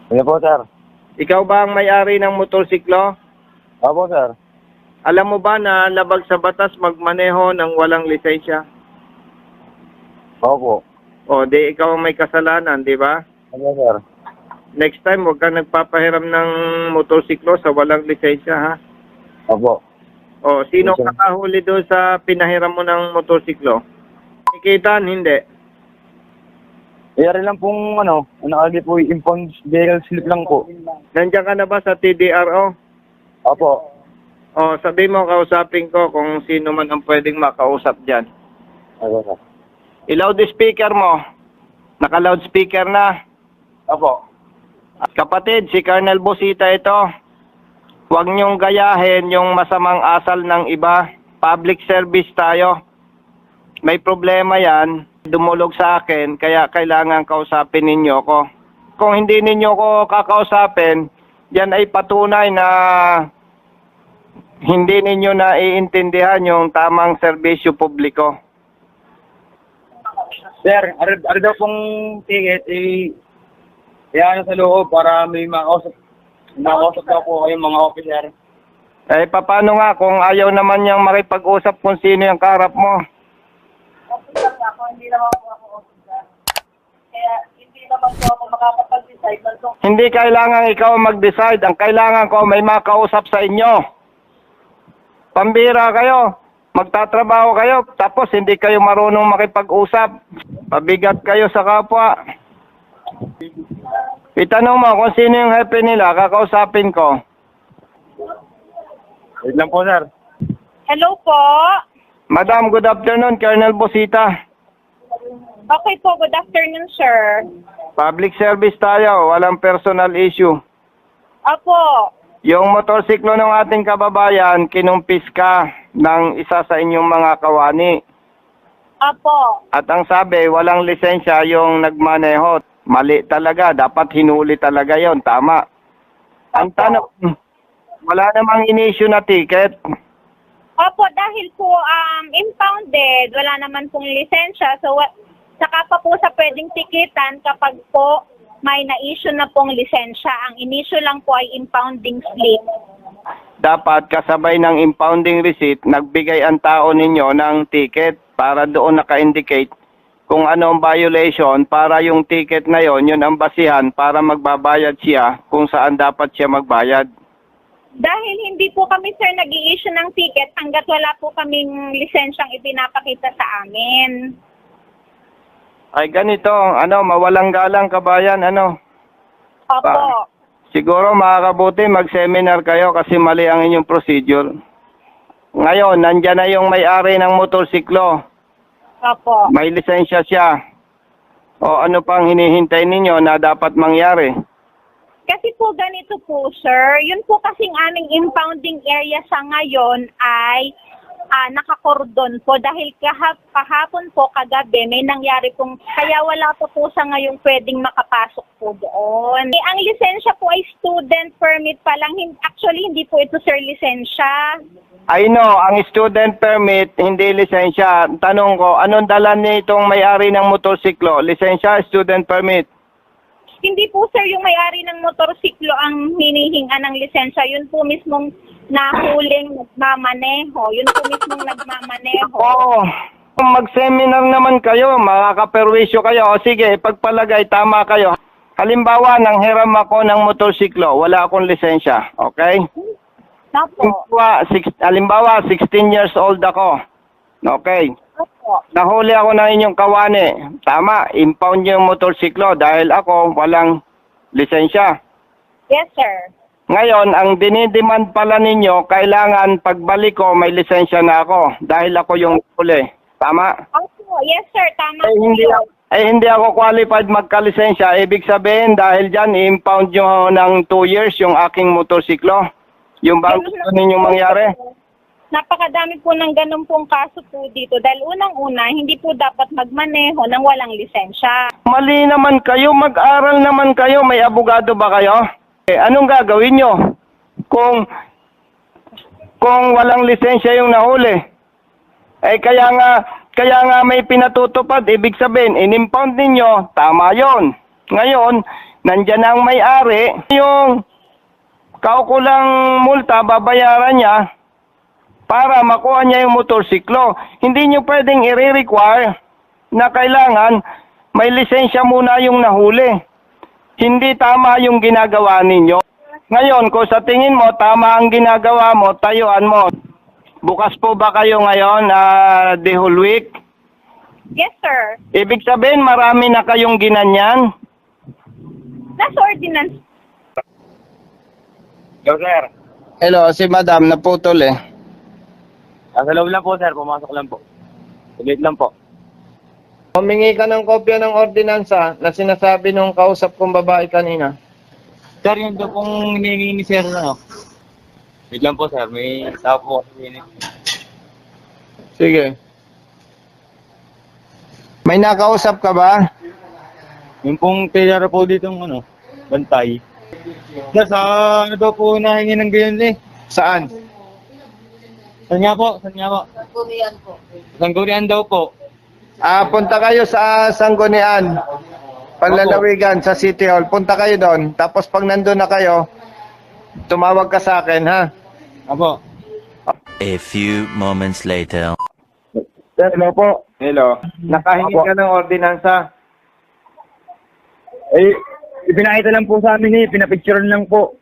Sige po, sir. Ikaw ba ang may-ari ng motorsiklo? Opo, sir. Alam mo ba na labag sa batas magmaneho ng walang lisensya? Opo. O, di ikaw ang may kasalanan, di ba? Opo, sir. Next time, huwag kang nagpapahiram ng motorsiklo sa walang lisensya, ha? Opo. O, sino Yes, sir. kakahuli doon sa pinahiram mo ng motorsiklo? Ikitan, hindi. Iyari lang pong nakalagay po yung impound vehicle slip lang po. Nandiyan ka na ba sa TDRO? Opo. O, sabi mo, kausapin ko kung sino man ang pwedeng makausap dyan. Opo, sir. I-loud speaker mo. Naka-loudspeaker na. Opo. Kapatid, si Colonel Busita ito. Huwag niyong gayahin yung masamang asal ng iba. Public service tayo. May problema yan. Dumulog sa akin, kaya kailangan kausapin ninyo ko. Kung hindi ninyo ko kakausapin, yan ay patunay na hindi ninyo naiintindihan yung tamang serbisyo publiko. Sir, ari daw pong ticket, ano sa loob para may makausap daw po kayong mga officer. Eh, paano nga kung ayaw naman niyang makipag-usap kung sino yung kaharap mo? Hindi naman po ako officer. Kaya hindi naman po ako makakapag-decide. Hindi kailangan ikaw mag-decide. Ang kailangan ko may makausap sa inyo. Pambira kayo. Magtatrabaho kayo. Tapos hindi kayo marunong makipag-usap. Pabigat kayo sa kapwa. Itanong mo kung sino yung hepe nila. Kakausapin ko. Wait lang po, sir. Hello po. Madam, good afternoon. Colonel Busita. Okay po, good afternoon, sir. Public service tayo. Walang personal issue. Apo. Yung motorsiklo ng ating kababayan, kinumpis ka ng isa sa inyong mga kawani. Apo. At ang sabi, walang lisensya yung nagmaneho. Mali talaga. Dapat hinuli talaga yon. Tama. Ang tanong, wala namang in-issue na ticket. Opo, dahil po impounded, wala naman pong lisensya. So, saka pa po sa pwedeng tikitan kapag po may na-issue na pong lisensya. Ang in-issue lang po ay impounding slip. Dapat kasabay ng impounding receipt, nagbigay ang tao ninyo ng ticket para doon naka-indicate kung ano ang violation para yung ticket na yon, yun ang basihan para magbabayad siya kung saan dapat siya magbayad. Dahil hindi po kami, sir, nag-i-issue ng ticket hanggat wala po kaming lisensyang ipinapakita sa amin. Ay ganito, mawalang galang kabayan, Opo. Siguro makakabuti mag-seminar kayo kasi mali ang inyong procedure. Ngayon, nandyan na yung may-ari ng motorsiklo. Opo. May lisensya siya. O ano pang hinihintay ninyo na dapat mangyari? Kasi po ganito po, sir, yun po kasing aming impounding area sa ngayon ay nakakordon po dahil kahapon po kagabi may nangyari pong kaya wala po sa ngayon pwedeng makapasok po doon. Ang lisensya po ay student permit pa lang. Actually, hindi po ito, sir, lisensya. I know, ang student permit, hindi lisensya. Tanong ko, anong dala nitong may-ari ng motorsiklo? Lisensya, student permit? Hindi po, sir, yung may-ari ng motorsiklo ang hinihingan ng lisensya. Yun po mismong nahuling nagmamaneho. Yun po mismong nagmamaneho. Oo. Kung mag-seminar naman kayo, makakaperwisyo kayo. O sige, pagpalagay, tama kayo. Halimbawa, nang hiram ako ng motorsiklo, wala akong lisensya. Okay? Opo. Halimbawa, 16 years old ako. Okay. Opo. Nahuli ako ng inyong kawani. Tama, impound yung motorsiklo dahil ako walang lisensya. Yes, sir. Ngayon, ang dinidemand pala ninyo, kailangan pagbalik ko may lisensya na ako dahil ako yung huli. Tama? Opo. Yes, sir. Tama Eh po hindi, yun. hindi ako qualified magkalisensya. Ibig sabihin dahil dyan, i-impound nyo ng 2 years yung aking motorsiklo. Yung ba ang gusto ninyong mangyari? Napakadami po ng ganun pong kaso po dito dahil unang-una, hindi po dapat magmaneho ng walang lisensya. Mali naman kayo, mag-aral naman kayo. May abogado ba kayo? Anong gagawin nyo kung walang lisensya yung nahuli? Kaya nga may pinatutupad. Ibig sabihin, in-impound ninyo, tama yon. Ngayon, Nandyan ang may-ari, yung kaukulang multa, babayaran niya para makuha niya yung motorsiklo. Hindi nyo pwedeng i-require na kailangan may lisensya muna yung nahuli. Hindi tama yung ginagawa ninyo. Ngayon, kung sa tingin mo, tama ang ginagawa mo, tayuan mo. Bukas po ba kayo ngayon, the whole week? Yes, sir. Ibig sabihin, marami na kayong ginanyan? Nasa ordinance. Yo, sir. Hello, si Madam, naputol eh. Nasa loob lang po, sir. Pumasok lang po. Ulit lang po. Humingi ka ng kopya ng ordinansa na sinasabi nung kausap kong babae kanina. Sir, yun daw pong hinihingi ni sir, ano? Wait lang po, sir. May tao po kasi yun. Sige. May nakausap ka ba? Yung pong tailor po dito, ano, bantay. Sir, sa ano daw po nahingi ng ganyan eh? Saan? Saan nga po? Saan nga po? Sanggunian po. Sanggunian daw po. Punta kayo sa Sanggunian. Panlalawigan sa City Hall. Punta kayo doon. Tapos pag nandun na kayo, tumawag ka sa akin, ha? Apo. A few moments later. Sir, hello po. Hello. Nakahingi ka ng ordinansa. Eh, ipinakita lang po sa amin eh. Pinapicturean lang po.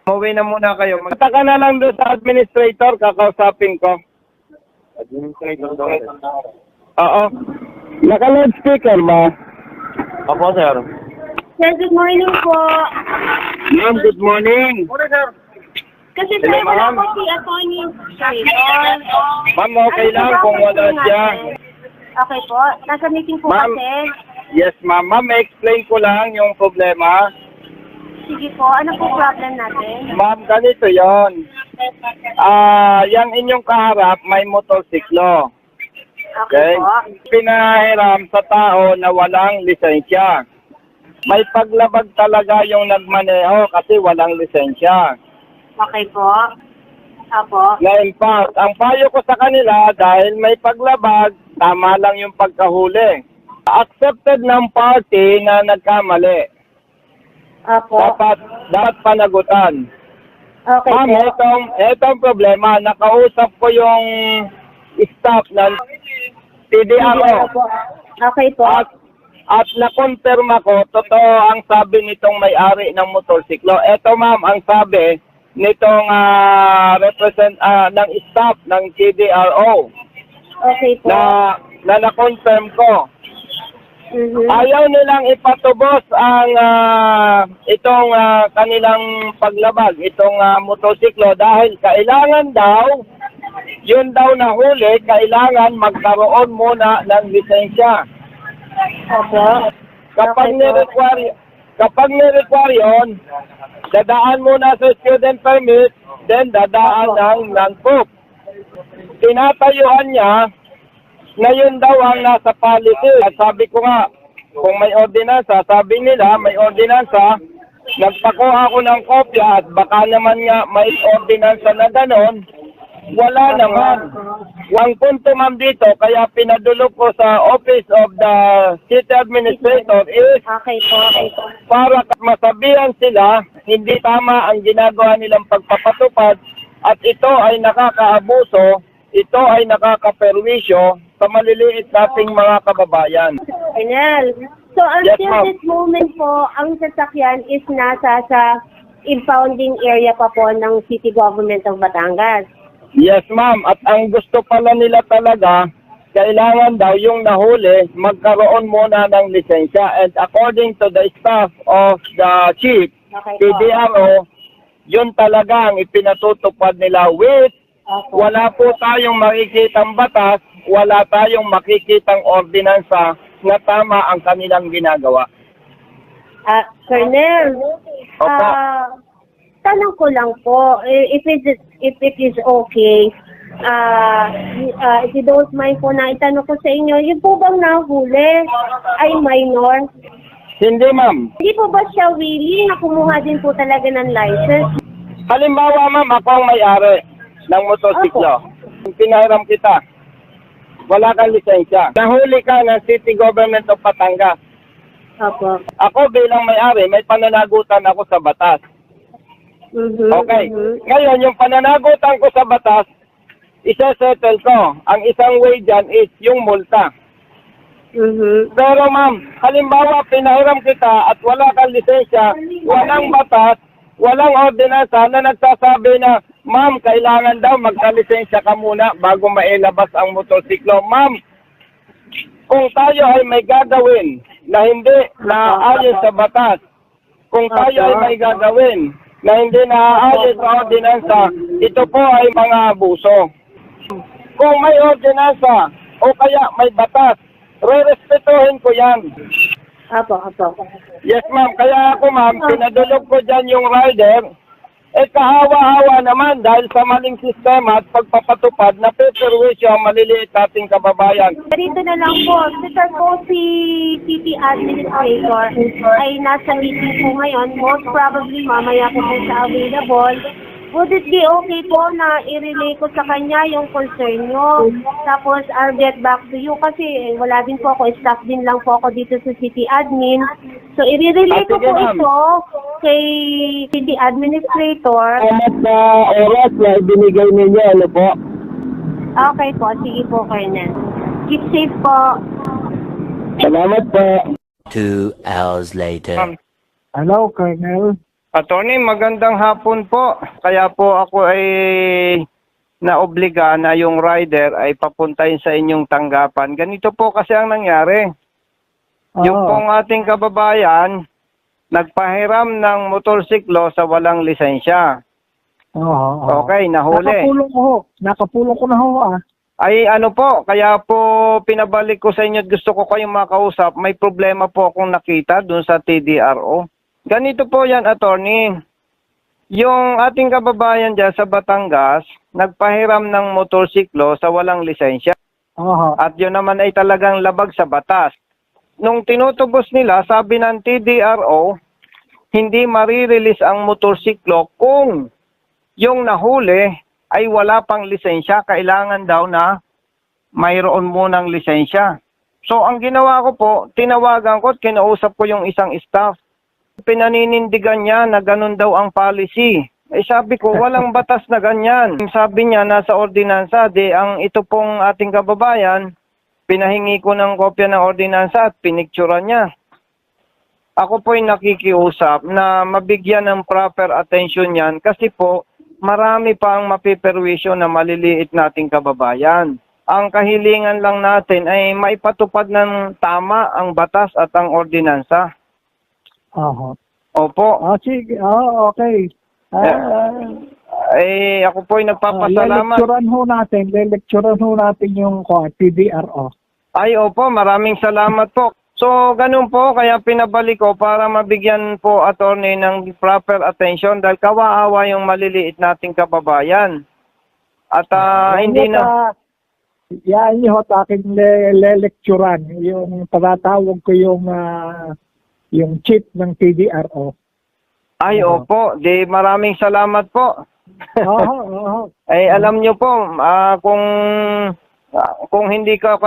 Umuwi na muna kayo. Magta ka na lang doon sa administrator, kakausapin ko. Administrator daw. Oo. Naka-loudspeaker ba? Apo, sir. Sir, good morning po. Ma'am, good morning. Kasi Hello, sir, wala ma'am. po si Atty. Ma'am, okay lang kung wala siya. Okay po. Nasa meeting po Ma'am. kasi. Yes, ma'am. Ma'am, explain ko lang yung problema. Sige po. Ano po problem natin? Ma'am, ganito yon. Yang inyong kaharap, may motorsiklo. Okay po. Pinahiram sa tao na walang lisensya. May paglabag talaga yung nagmaneho kasi walang lisensya. Okay po. Apo. Ngayon pa, ang payo ko sa kanila dahil may paglabag, tama lang yung pagkahuli. Accepted ng party na nagkamali. Apo. Dapat panagutan. Okay Ma'am, po. etong problema, nakausap ko yung staff ng TDRO. Okay po. At nakonfirma ko, totoo ang sabi nitong may-ari ng motorsiklo. Eto ma'am, ang sabi nitong ng staff ng TDRO Okay po. na na-confirm ko. Mhm. Ayaw nilang ipatubos ang itong kanilang paglabag, itong motorsiklo dahil kailangan daw, yun daw na huli, kailangan magkaroon muna ng lisensya. Opo. Kapag Okay po. ni-require yun, dadaan muna sa student permit, then dadaan ng non-proof. Tinatayuan niya na yun daw ang nasa policy. At sabi ko nga, kung may ordinansa, sabi nila may ordinansa, nagpakuha ko ng kopya at baka naman nga may ordinansa na ganon, wala naman. Ang punto ma'am dito, kaya pinadulog ko sa Office of the City Administrator is Okay po. Okay po. para masabihan sila, hindi tama ang ginagawa nilang pagpapatupad at ito ay nakakaabuso, ito ay nakakaperwisyo sa maliliit nating mga kababayan. Colonel, so Yes, until ma'am. this moment po, ang sasakyan is nasa sa impounding area pa po ng City Government of Batangas. Yes, ma'am. At ang gusto pala nila talaga, kailangan daw yung nahuli magkaroon muna ng lisensya. And according to the staff of the chief, Okay po. PDRO, yun talaga ang ipinatutupad nila with Opo. wala po tayong makikitang batas, wala tayong makikitang ordinansa na tama ang kanilang ginagawa. Colonel, Opo. tanong ko lang po, if it is okay, if you don't mind po na itanong ko sa inyo, yung po bang nahuli ay minor? Hindi, ma'am. Hindi po ba siya willing na kumuha din po talaga ng license? Halimbawa, ma'am, ako ang may-ari ng motosiklo. Pinahiram kita. Wala kang lisensya. Nahuli ka ng City Government of Batangas. Opo. Ako bilang may-ari, may pananagutan ako sa batas. Okay. Ngayon, yung pananagutan ko sa batas, isa-settle ko. Ang isang way dyan is yung multa. Pero ma'am, halimbawa pinahiram kita at wala kang lisensya, walang batas, walang ordinansa na nagsasabi na, ma'am, kailangan daw magka-lisensya ka muna bago mailabas ang motorsiklo. Ma'am, kung tayo ay may gagawin na hindi naaayon sa batas, kung tayo ay may gagawin na hindi naaayon sa ordinansa, ito po ay mga abuso. Kung may ordinansa o kaya may batas, re-respetuhin ko yan. Opo. Yes ma'am, kaya ako ma'am, pinadulog ko dyan yung rider, kahawa-hawa naman dahil sa maling sistema at pagpapatupad na peperwisyo ang maliliit nating kababayan. Dito na lang po, Sir po si City Administrator ay nasa meeting po ngayon. Most probably mamaya po siya available. Would it be okay po na i-relay ko sa kanya yung concern nyo? Tapos I'll get back to you kasi wala din po ako, staff din lang po ako dito sa City Admin. So i-relay ko po ito kay City Administrator. Salamat na oras na ibinigay ninyo, ano po? Okay po, sige po, Colonel. Keep safe po. Salamat po. 2 hours later. Hello, Colonel. Attorney, magandang hapon po. Kaya po ako ay naobliga na yung rider ay papuntahin sa inyong tanggapan. Ganito po kasi ang nangyari. Yung pong ating kababayan, nagpahiram ng motorsiklo sa walang lisensya. Okay, nahuli. Nakapulong ko na ho. Ay ano po, kaya po pinabalik ko sa inyo at gusto ko kayong makausap. May problema po akong nakita dun sa TDRO. Ganito po yan, attorney. Yung ating kababayan dyan sa Batangas, nagpahiram ng motorsiklo sa walang lisensya. At yun naman ay talagang labag sa batas. Nung tinutubos nila, sabi ng TDRO, hindi marirelease ang motorsiklo kung yung nahuli ay wala pang lisensya. Kailangan daw na mayroon munang lisensya. So ang ginawa ko po, tinawagan ko at kinausap ko yung isang staff. Pinaninindigan niya na ganun daw ang policy. Sabi ko, walang batas na ganyan. Sabi niya, nasa ordinansa. Ang ito pong ating kababayan, pinahingi ko ng kopya ng ordinansa at pinicturan niya. Ako po'y nakikiusap na mabigyan ng proper attention yan kasi po, marami pang mapiperwisyo na maliliit nating kababayan. Ang kahilingan lang natin ay maipatupad ng tama ang batas at ang ordinansa. Opo. Sige. Okay. Ako po'y nagpapasalamat. Lelekturan ho natin yung TDRO. Ay, opo. Maraming salamat po. So, ganun po. Kaya pinabalik ko para mabigyan po, attorney, ng proper attention dahil kawawa yung maliliit nating kababayan. At hindi na... Yan yung aking lelekturan. Yung patatawag ko yung chief ng TDRO. Ay, opo. Di maraming salamat po. Ay, alam nyo po, kung hindi kayo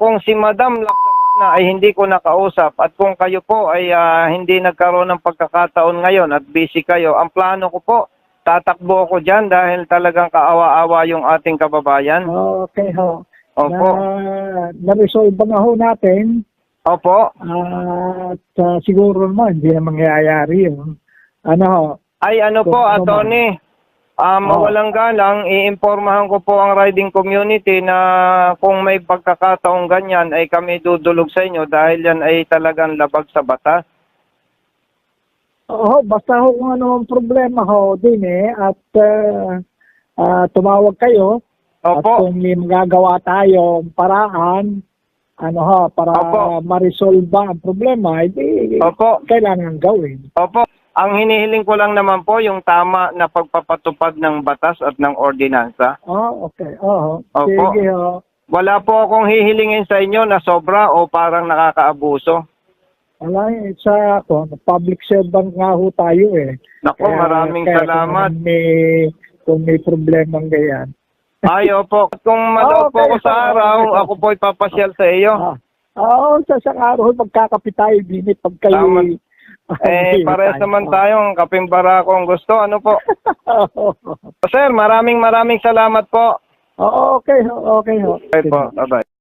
kung si Madam Laksamana ay hindi ko nakausap at kung kayo po ay hindi nagkaroon ng pagkakataon ngayon at busy kayo, ang plano ko po, tatakbo ako dyan dahil talagang kaawa-awa yung ating kababayan. Okay ho. Opo. Na-resolve na ho natin. Opo. At siguro naman, hindi na mangyayari yun. Ay, po, attorney. Mawalang galang, iimpormahan ko po ang riding community na kung may pagkakataong ganyan ay kami dudulog sa inyo dahil yan ay talagang labag sa batas. Basta ho kung ano ang problema ho din at tumawag kayo. Opo. At kung may magagawa tayong paraan, para ma-resolve ang problema, hindi kailangan gawin. Opo. Ang hinihiling ko lang naman po yung tama na pagpapatupad ng batas at ng ordinansa. Okay. Opo. Sige Wala po akong hihilingin sa inyo na sobra o parang nakakaabuso. Wala, sa public servant nga ho tayo eh. Naku, maraming salamat. Kung may problemang ganyan. Ay, opo. Kung madaw po ko sa araw, ako po ipapasyal sa iyo. Oo, sa isang araw magkakape tayo, binit pag kayo. Tama. Parehas naman tayong kaping barako ang gusto. Ano po? Sir, maraming salamat po. Okay. Okay po. Bye-bye.